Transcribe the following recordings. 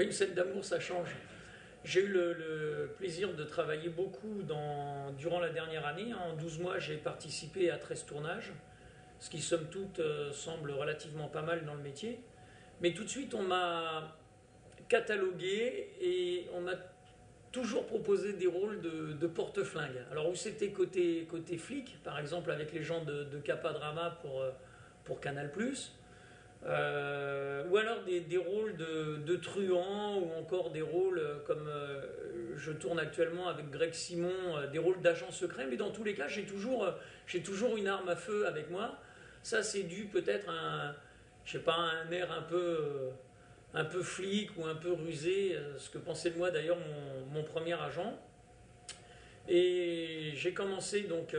Oui, une scène d'amour, ça change. J'ai eu le plaisir de travailler beaucoup durant la dernière année. En 12 mois, j'ai participé à 13 tournages, ce qui, somme toute, semble relativement pas mal dans le métier. Mais tout de suite, on m'a catalogué et on m'a toujours proposé des rôles de porte-flingue. Alors, où c'était côté flic, par exemple avec les gens de Capa Drama pour Canal+, ou alors des rôles de truands, ou encore des rôles comme je tourne actuellement avec Greg Simon, des rôles d'agents secrets, mais dans tous les cas, j'ai toujours une arme à feu avec moi. Ça, c'est dû peut-être à je sais pas, un air un peu flic ou un peu rusé, ce que pensait de moi d'ailleurs mon premier agent. Et j'ai commencé donc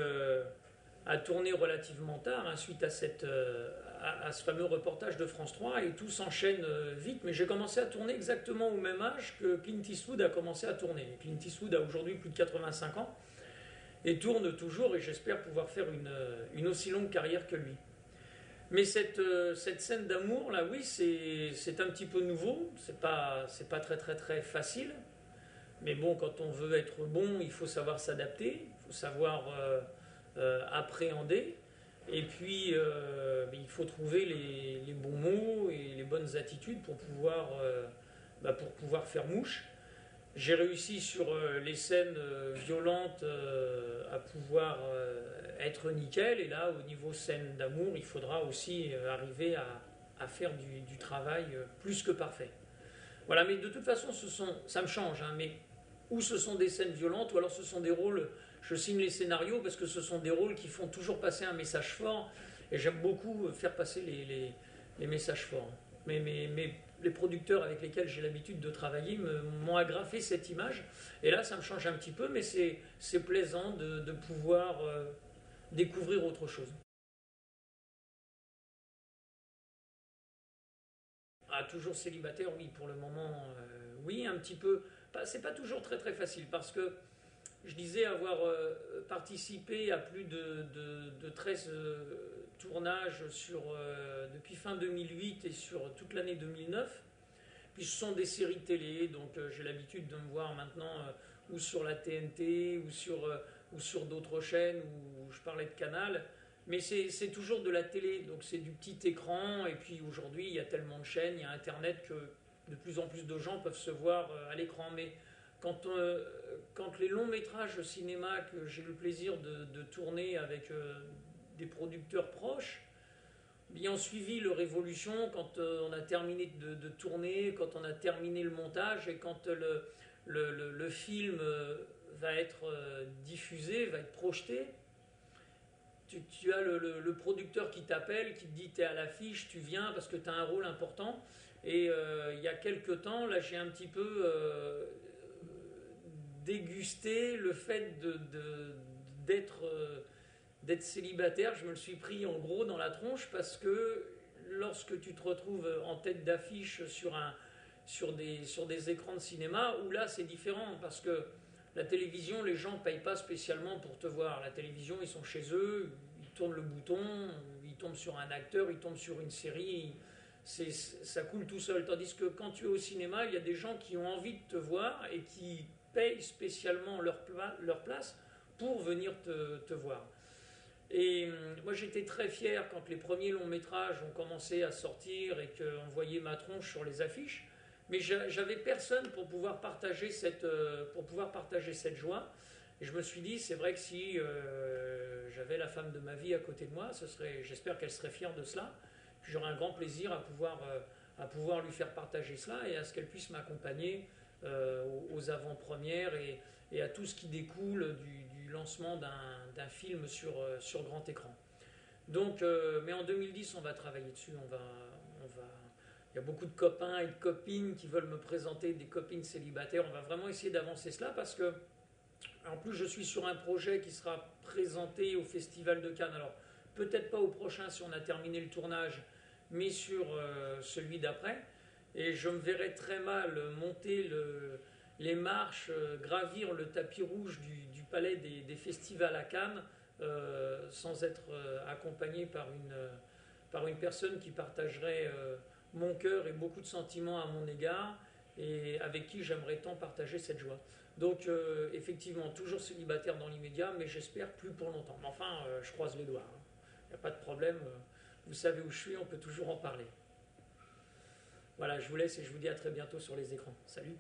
à tourner relativement tard, hein, suite à ce fameux reportage de France 3, et tout s'enchaîne vite. Mais j'ai commencé à tourner exactement au même âge que Clint Eastwood a commencé à tourner. Clint Eastwood a aujourd'hui plus de 85 ans et tourne toujours, et j'espère pouvoir faire une aussi longue carrière que lui. Mais cette scène d'amour là, oui, c'est un petit peu nouveau, c'est pas très très très facile. Mais bon, quand on veut être bon, il faut savoir s'adapter, il faut savoir appréhender. Et puis, il faut trouver les bons mots et les bonnes attitudes pour pouvoir faire mouche. J'ai réussi sur les scènes violentes à pouvoir être nickel. Et là, au niveau scène d'amour, il faudra aussi arriver à faire du travail plus que parfait. Voilà, mais de toute façon, ça me change, hein, mais ou ce sont des scènes violentes, ou alors ce sont des rôles, je signe les scénarios parce que ce sont des rôles qui font toujours passer un message fort, et j'aime beaucoup faire passer les messages forts. Mais les producteurs avec lesquels j'ai l'habitude de travailler m'ont agrafé cette image, et là ça me change un petit peu, mais c'est plaisant de pouvoir découvrir autre chose. Ah, toujours célibataire, oui, pour le moment, oui, un petit peu. C'est pas toujours très très facile, parce que je disais avoir participé à plus de 13 tournages depuis fin 2008 et sur toute l'année 2009. Puis ce sont des séries télé, donc j'ai l'habitude de me voir maintenant ou sur la TNT ou sur d'autres chaînes, où je parlais de Canal. Mais c'est toujours de la télé, donc c'est du petit écran. Et puis aujourd'hui, il y a tellement de chaînes, il y a Internet, que de plus en plus de gens peuvent se voir à l'écran. Mais quand les longs métrages au cinéma que j'ai eu le plaisir de tourner avec des producteurs proches, bien suivi leur évolution, quand on a terminé de tourner, quand on a terminé le montage, et quand le film va être diffusé, va être projeté, tu as le producteur qui t'appelle, qui te dit: t'es à l'affiche, tu viens parce que tu as un rôle important. Et il y a quelques temps, là, j'ai un petit peu dégusté le fait d'être d'être célibataire. Je me le suis pris en gros dans la tronche, parce que lorsque tu te retrouves en tête d'affiche sur des écrans de cinéma, où là c'est différent, parce que la télévision, les gens ne payent pas spécialement pour te voir. La télévision, ils sont chez eux, ils tournent le bouton, ils tombent sur un acteur, ils tombent sur une série, ça coule tout seul. Tandis que quand tu es au cinéma, il y a des gens qui ont envie de te voir et qui payent spécialement leur place pour venir te voir. Et moi, j'étais très fier quand les premiers longs métrages ont commencé à sortir et qu'on voyait ma tronche sur les affiches. Mais j'avais personne pour pouvoir partager cette joie. Et je me suis dit, c'est vrai que si j'avais la femme de ma vie à côté de moi, j'espère qu'elle serait fière de cela. J'aurais un grand plaisir à pouvoir lui faire partager cela, et à ce qu'elle puisse m'accompagner aux avant-premières, et à tout ce qui découle du lancement d'un film sur grand écran. Donc, mais en 2010, on va travailler dessus. Il y a beaucoup de copains et de copines qui veulent me présenter des copines célibataires. On va vraiment essayer d'avancer cela, parce que, en plus, je suis sur un projet qui sera présenté au Festival de Cannes. Alors, peut-être pas au prochain si on a terminé le tournage, mais sur celui d'après. Et je me verrais très mal monter les marches, gravir le tapis rouge du palais des festivals à Cannes, sans être accompagné par une personne qui partagerait mon cœur et beaucoup de sentiments à mon égard, et avec qui j'aimerais tant partager cette joie. Donc effectivement, toujours célibataire dans l'immédiat, mais j'espère plus pour longtemps. Mais enfin, je croise les doigts. Il n'y a pas de problème. Vous savez où je suis, on peut toujours en parler. Voilà, je vous laisse et je vous dis à très bientôt sur les écrans. Salut!